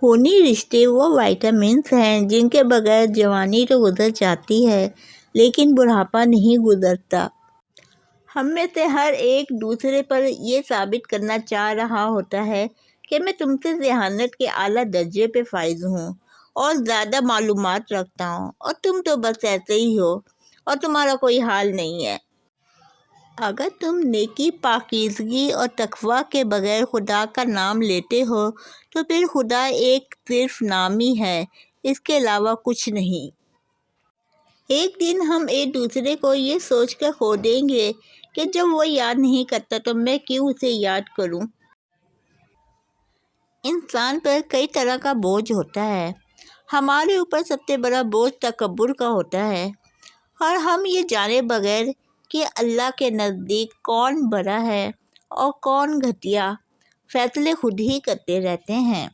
خونی رشتے وہ وائٹامنس ہیں جن کے بغیر جوانی تو گزر جاتی ہے لیکن بڑھاپا نہیں گزرتا۔ ہم میں سے ہر ایک دوسرے پر یہ ثابت کرنا چاہ رہا ہوتا ہے کہ میں تم سے ذہانت کے اعلیٰ درجے پہ فائز ہوں اور زیادہ معلومات رکھتا ہوں، اور تم تو بس ایسے ہی ہو اور تمہارا کوئی حال نہیں ہے۔ اگر تم نیکی، پاکیزگی اور تقویٰ کے بغیر خدا کا نام لیتے ہو تو پھر خدا ایک صرف نام ہی ہے، اس کے علاوہ کچھ نہیں۔ ایک دن ہم ایک دوسرے کو یہ سوچ کر کھو دیں گے کہ جب وہ یاد نہیں کرتا تو میں کیوں اسے یاد کروں۔ انسان پر کئی طرح کا بوجھ ہوتا ہے۔ ہمارے اوپر سب سے بڑا بوجھ تکبر کا ہوتا ہے، اور ہم یہ جانے بغیر کہ اللہ کے نزدیک کون بڑا ہے اور کون گھٹیا، فیصلے خود ہی کرتے رہتے ہیں۔